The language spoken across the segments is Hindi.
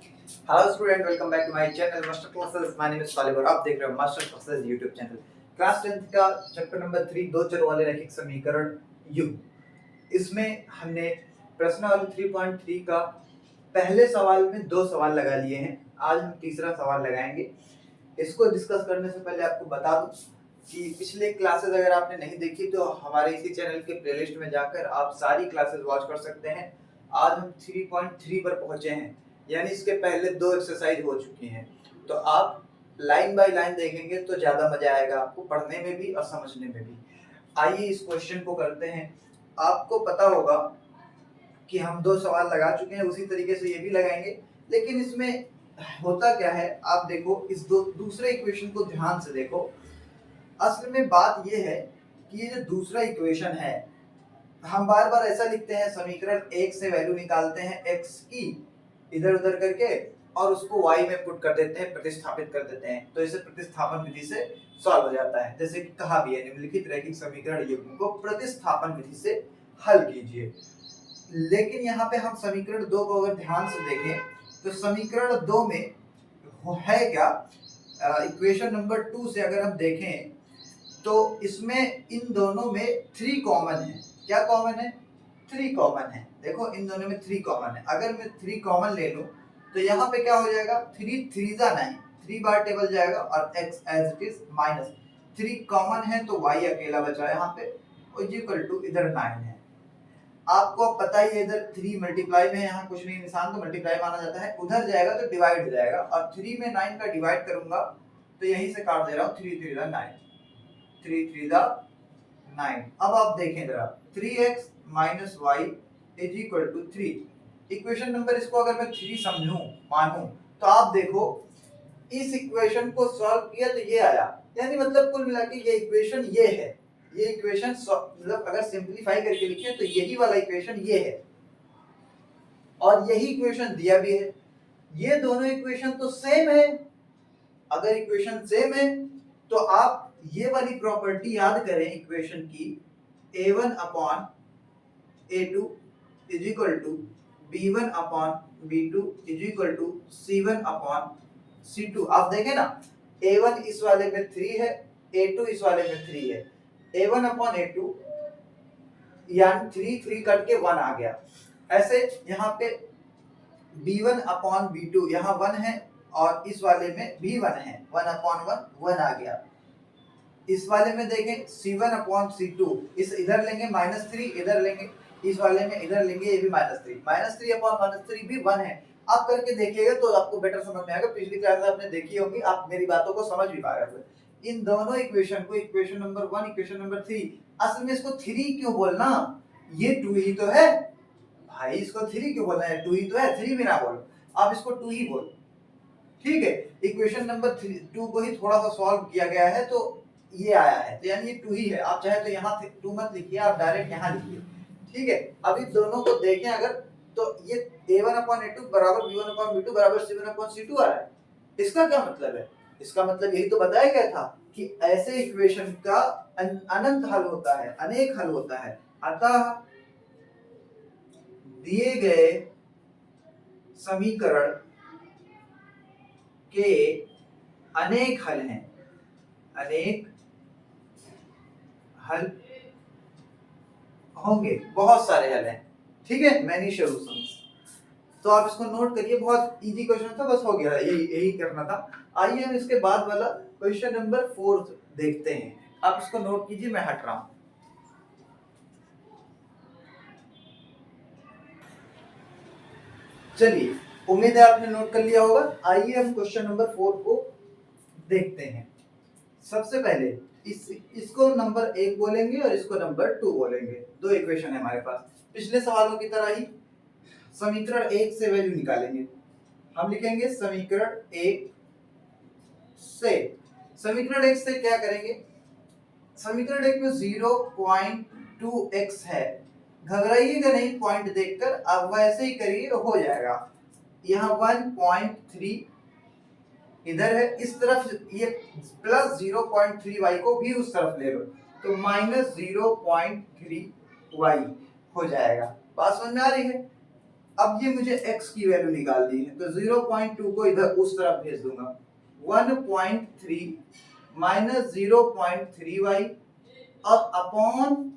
Hello student, welcome back to my channel master classes. My name is Salib और आप देख रहे हो master classes YouTube channel. Class 10th का चैप्टर नंबर 3 दो चर वाले रैखिक समीकरण युग्म। इसमें हमने प्रश्नावली 3.3 का पहले सवाल में दो सवाल लगा लिए हैं। आज हम तीसरा सवाल लगाएंगे। इसको डिस्कस करने से पहले आपको बता दूं कि पिछले क्लासेस अगर आपने नहीं देखी तो हमारे इसी चैनल के प्लेलिस्ट में जाकर आप सारी क्लासेस वॉच कर सकते हैं। आज हम 3.3 पर पहुंचे हैं, यानी इसके पहले दो एक्सरसाइज हो चुकी हैं। तो आप लाइन बाय लाइन देखेंगे तो ज्यादा मजा आएगा आपको पढ़ने में भी और समझने में भी। आइए इस क्वेश्चन को करते हैं। आपको पता होगा कि हम दो सवाल लगा चुके हैं, उसी तरीके से ये भी लगाएंगे। लेकिन इसमें होता क्या है, आप देखो इस दूसरे इक्वेशन को ध्यान से देखो। असल में बात ये है कि ये जो दूसरा इक्वेशन है, हम बार बार ऐसा लिखते हैं, समीकरण 1 से वैल्यू निकालते हैं x की इधर उधर करके और उसको y में पुट कर देते हैं, प्रतिस्थापित कर देते हैं। तो इसे प्रतिस्थापन विधि से सॉल्व हो जाता है। जैसे कि कहा भी है, निम्नलिखित रैखिक समीकरण युग्म को प्रतिस्थापन विधि से हल कीजिए। लेकिन यहाँ पे हम समीकरण 2 को अगर ध्यान से देखें तो समीकरण 2 में है क्या, इक्वेशन नंबर 2 से अगर हम देखें तो इसमें इन दोनों में 3 कॉमन है। क्या कॉमन है? 3 कॉमन है। देखो इन दोनों में 3 कॉमन है। अगर मैं 3 कॉमन ले लूं तो यहाँ पे क्या हो जाएगा, 3 3 जा 9, 3 बार टेबल जाएगा और x as it is minus 3 common है तो y अकेला बचा है यहाँ पे, इक्वल टू इधर 9 है। आपको अब पता ही है इधर 3 मल्टीप्लाई में, यहाँ कुछ नहीं निशान तो मल्टीप्लाई माना जाता है, उधर जाएगा तो डिवाइड हो जाएगा और 3 में 9 का डिवाइड करूंगा तो यहीं से काट दे रहा हूँ, 3 3 जा 9, 3 3 जा 9। अब आप देखें जरा, 3x minus y is equal to 3। Equation number इसको अगर मैं 3 समझूं मानूं तो आप देखो इस इक्वेशन को सॉल्व किया तो ये आया, यानी मतलब कुल मिला के ये इक्वेशन ये है। ये इक्वेशन मतलब अगर सिंपलीफाई करके लिखें तो यही वाला इक्वेशन ये है और यही इक्वेशन दिया भी है। ये दोनों इक्वेशन तो सेम है। अगर इक्वेशन सेम है तो आप ये वाली प्रॉपर्टी याद करें इक्वेशन की, a1 upon a2 is equal to b1 upon b2 is equal to c1 upon c2। आप देखें ना, a1 इस वाले में 3 है, a2 इस वाले में 3 है। a1 अपॉन a2 यानी 3 3 कट के 1 आ गया। ऐसे यहाँ पे b1 अपॉन b2 यहाँ 1 है और इस वाले में भी 1 है, 1 अपॉन 1 1 आ गया। इस वाले में देखें c1 अपॉन c2, इस इधर लेंगे -3, इधर लेंगे इस वाले में इधर लेंगे, ये भी -3 अपॉन -3 भी 1 है। आप करके देखिएगा तो आपको बेटर समझ में आएगा। पिछली क्लास में आपने देखी होगी, आप मेरी बातों को समझ भी पा रहे होंगे। इन दोनों इक्वेशन को, इक्वेशन नंबर 1 इक्वेशन नंबर 3, असल में इसको 3 क्यों बोलना, ये 2 ही तो है भाई। इसको 3 क्यों बोलना है, 2 ही तो है, 3 भी ना बोलो, आप इसको 2 ही बोलो। ठीक है, इक्वेशन नंबर 2 को ही थोड़ा सा सॉल्व किया गया है तो ये आया है, तो यानी ये 2 ही है। आप चाहे तो यहाँ 2 मत लिखिए, आप डायरेक्ट यहाँ लिखिए। ठीक है, अभी दोनों को देखें अगर तो ये a1 अपॉन a2 बराबर b1 अपॉन b2 बराबर c1 अपॉन c2 आ रहा है। इसका क्या मतलब है? इसका मतलब यही तो बताया गया था कि ऐसे इक्वेशन का अनंत हल होता है, अनेक हल होता है। अतः दिए गए समीकरण के अनेक हल हैं, अनेक हल होंगे, बहुत सारे हल हैं। ठीक है, मैनी सॉल्यूशंस। तो आप इसको नोट करिए, बहुत इजी क्वेश्चन था, बस हो गया, यही यही करना था। आइए हम इसके बाद वाला क्वेश्चन नंबर 4 देखते हैं। आप इसको नोट कीजिए, मैं हट रहा हूं। चलिए, उम्मीद है आपने नोट कर लिया होगा। आइए हम क्वेश्चन नंबर 4 को देखते हैं। सबसे पहले इसको नंबर 1 बोलेंगे और इसको नंबर 2 बोलेंगे। दो इक्वेशन है हमारे पास, पिछले सवालों की तरह ही समीकरण 1 से वैल्यू निकालेंगे। हम लिखेंगे समीकरण 1 से, समीकरण 1 से क्या करेंगे, समीकरण 1 में 0.2x है। घबराइएगा नहीं पॉइंट देखकर, अब वैसे ही करिए हो जाएगा। यहाँ 1.3 इधर है, इस तरफ ये प्लस 0.3y को भी उस तरफ ले लो तो माइनस 0.3y हो जाएगा। बात समझ में आ रही है? अब ये मुझे x की वैल्यू निकालनी है, तो 0.2 को इधर उस तरफ भेज दूंगा। 1.3 माइनस 0.3y अब अपॉन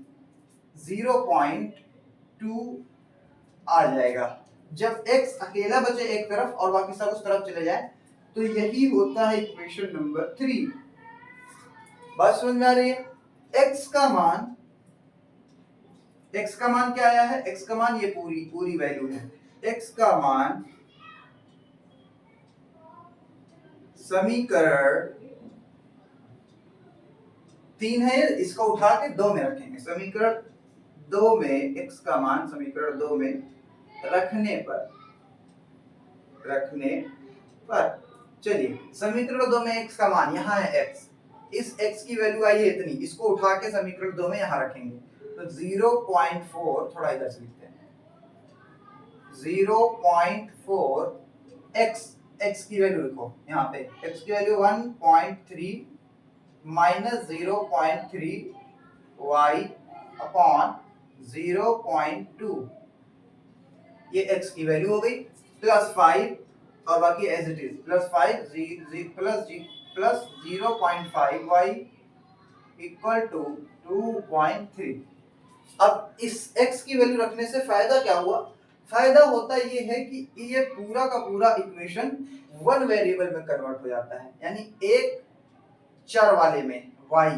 0.2 आ जाएगा। जब x अकेला बचे एक तरफ और बाकी सब उस तरफ चले जाए, तो यही होता है इक्वेशन नंबर 3। बात समझ में आ रही है? x का मान क्या आया है? x का मान ये पूरी वैल्यू है। x का मान समीकरण 3 है, इसको उठा के 2 में रखेंगे। समीकरण 2 में x का मान समीकरण 2 में रखने पर चलिए समीकरण 2 में x का मान यहाँ है x, इस x की वैल्यू आई है इतनी, इसको उठा के समीकरण 2 में यहाँ रखेंगे तो 0.4, थोड़ा इधर से लिखते हैं, 0.4 x की वैल्यू लिखो यहाँ पे, x की वैल्यू 1.3 माइनस 0.3 y अपॉन 0.2, ये x की वैल्यू हो गई, प्लस 5 और बाकी as it is, plus 5 plus 0.5 y equal to 2.3। अब इस x की वैल्यू रखने से फायदा क्या हुआ? फायदा होता ये है कि ये पूरा का पूरा इक्वेशन वन वेरिएबल में कन्वर्ट हो जाता है, यानी एक चर वाले में y,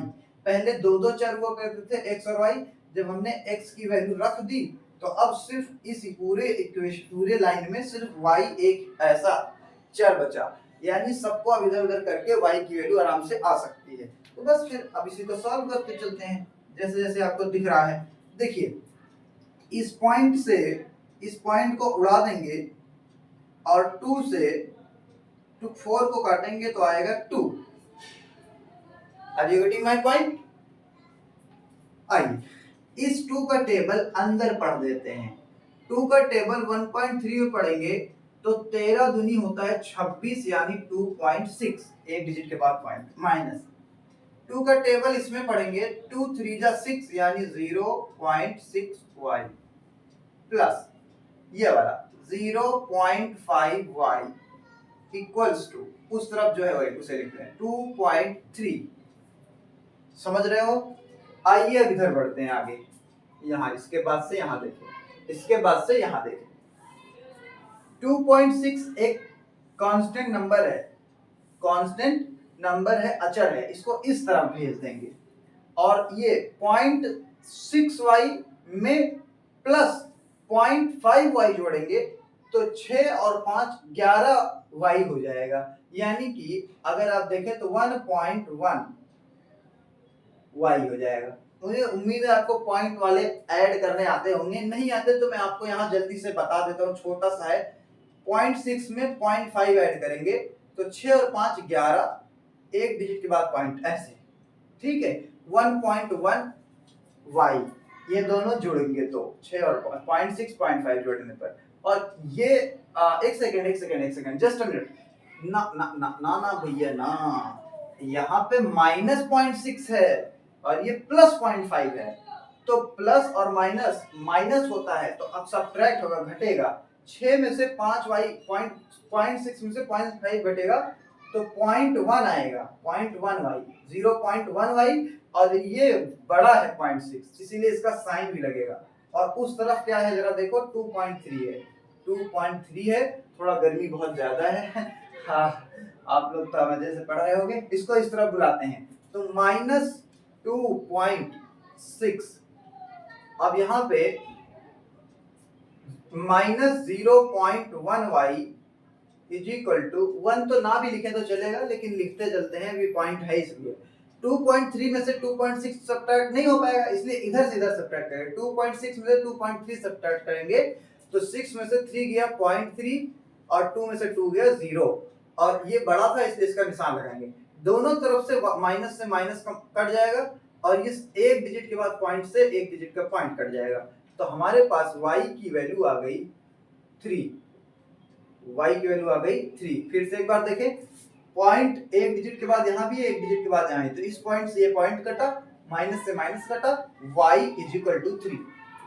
पहले दो चर हुआ करते थे x और y, जब हमने x की वैल्यू रख दी तो अब सिर्फ इस पूरे इक्वेशन पूरे लाइन में सिर्फ y एक ऐसा चर बचा, यानी सबको अब इधर उधर करके y की वैल्यू आराम से आ सकती है। तो बस फिर अब इसी को सॉल्व करते चलते हैं जैसे जैसे आपको दिख रहा है। देखिए इस पॉइंट को उड़ा देंगे और 2 से 4 को काटेंगे तो आएगा 2। Are you getting my point? आइए इस 2 का टेबल अंदर पढ़ देते हैं। 2 का टेबल 1.3 में पढ़ेंगे तो 13 दूनी होता है 26, यानी 2.6, एक डिजिट के बाद पॉइंट, माइनस 2 का टेबल इसमें पढ़ेंगे 2 3 जा 6, यानी 0.6y प्लस ये वाला 0.5y इक्वल्स टू, उस तरफ जो है वही उसे लिख रहे हैं 2.3। समझ रहे हो? आइए अब इधर बढ़ते हैं आगे, यहाँ इसके बाद से यहाँ देखें, इसके बाद से यहाँ देखें। 2.6 एक कांस्टेंट नंबर है, कांस्टेंट नंबर है, अचर है, इसको इस तरफ भेज देंगे और ये 0.6y में प्लस 0.5y जोड़ेंगे तो 6 और 5 11y हो जाएगा, यानी कि अगर आप देखें तो 1.1 y हो जाएगा। मुझे उम्मीद है आपको पॉइंट वाले ऐड करने आते होंगे, नहीं आते तो मैं आपको यहाँ जल्दी से बता देता हूँ, छोटा सा है। 0.6 में 0.5 ऐड करेंगे तो 6 और 5 11, एक डिजिट के बाद पॉइंट, ऐसे, ठीक है। 1.1 y ये दोनों जुड़ेंगे तो 6 और 0.6 0.5 जोड़ने पर, और ये एक सेकंड जस्ट अ मिनट, ना भैया ना, यहाँ पे माइनस 0.6 है और ये प्लस 0.5 है, तो प्लस और माइनस माइनस होता है तो अब सब्ट्रैक्ट होगा, घटेगा। 6 में से 5y 0.6 में से 0.5 घटेगा तो 0.1 आएगा, 0.1y 0.1y, और ये बड़ा है 0.6 इसीलिए इसका साइन भी लगेगा। और उस तरफ क्या है जरा देखो, 2.3 है, 2.3 है, थोड़ा गर्मी बहुत ज्यादा है हाँ, आप लोग तो मजे से पढ़ रहे होंगे। इसको इस तरफ बुलाते हैं तो -2.6, अब यहाँ पे -0.1y इज इक्वल टू 1, तो ना भी लिखें तो चलेगा लेकिन लिखते चलते हैं, अभी पॉइंट है इसलिए। 2.3 में से 2.6 सब्ट्रैक्ट नहीं हो पाएगा, इसलिए इधर से इधर सब्ट्रैक्ट करेंगे। 2.6 में से 2.3 सब्ट्रैक्ट करेंगे तो 6 में से 3 गया 0.3 और 2 में से 2 गया 0, और ये बड़ा था इसलिए इसका निशान लगाएंगे। दोनों तरफ से माइनस कट जाएगा और इस एक डिजिट के बाद पॉइंट से एक डिजिट का पॉइंट कट जाएगा, तो हमारे पास y की वैल्यू आ गई 3, y की वैल्यू आ गई 3। फिर से एक बार देखें, पॉइंट एक डिजिट के बाद यहाँ भी एक डिजिट के बाद यहाँ, तो इस पॉइंट से ये पॉइंट कटा, माइनस से माइनस कटा, y is equal to 3,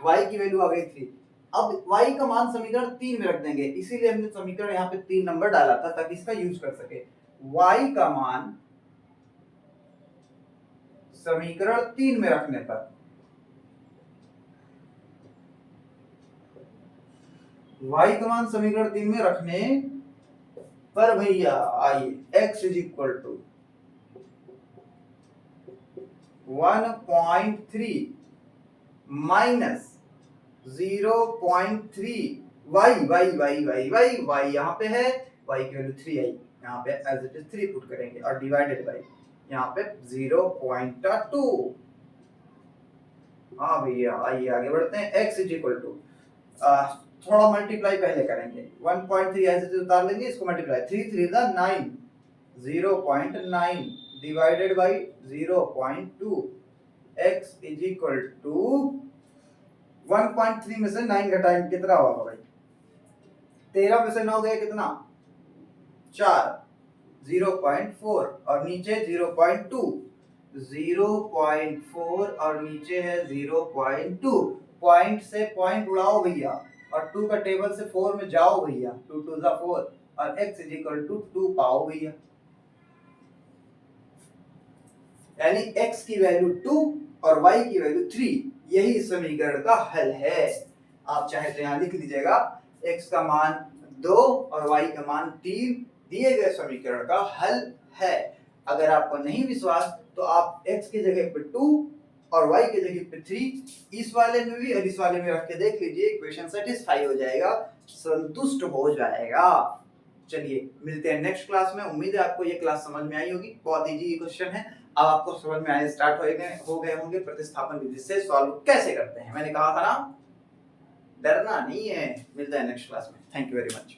y की वैल्यू आ गई 3। अब y का मान समीकरण 3 में रख देंगे, इसीलिए हमने समीकरण यहाँ पे 3 नंबर डाला था ताकि इसका यूज कर सके। y का मान समीकरण 3 में रखने पर y का मान समीकरण 3 में रखने पर भैया आइए x is equal to 1.3 minus 0.3 y यहाँ पे है, y की वैल्यू 3 आई, यहाँ पे एज इट इज 3 पुट करेंगे और डिवाइडेड बाई यहाँ पे 0.2। हाँ भैया आइए आगे बढ़ते हैं। x इज इक्वल टू थोड़ा मल्टीप्लाई पहले करेंगे, 1.3 एज इट इज उतार लेंगे, इसको मल्टीप्लाई 3 3 दा 9, 0.9 divided by 0.2, x is equal to 1.3 में से 9 घटाएंगे कितना होगा भाई, 13 में से 9 गए कितना 4, 0.4 और नीचे 0.2, 0.4 और नीचे है 0.2, पॉइंट से पॉइंट उड़ाओ भैया और 2 का टेबल से 4 में जाओ भैया, 2 2 जा 4 और x इज इक्वल टू 2 पाओ भैया, यानी x की वैल्यू 2 और y की वैल्यू 3, यही इस समीकरण का हल है। आप चाहे तो यहाँ लिख लीजिएगा x का मान 2 और y का मान 3 दिए गए समीकरण का हल है। अगर आपको नहीं विश्वास तो आप x की जगह पे 2 और y की जगह पे 3 इस वाले में भी और इस वाले में रख के देख लीजिए, इक्वेशन सेटिस्फाई हो जाएगा, संतुष्ट हो जाएगा। चलिए मिलते हैं नेक्स्ट क्लास में। उम्मीद है आपको ये क्लास समझ में आई होगी, बहुत इजी क्वेश्चन है, अब आपको समझ में आने स्टार्ट हो गए होंगे प्रतिस्थापन विधि से सॉल्व कैसे करते हैं। मैंने कहा था ना डरना नहीं है। मिलते हैं नेक्स्ट क्लास में। Thank you very much.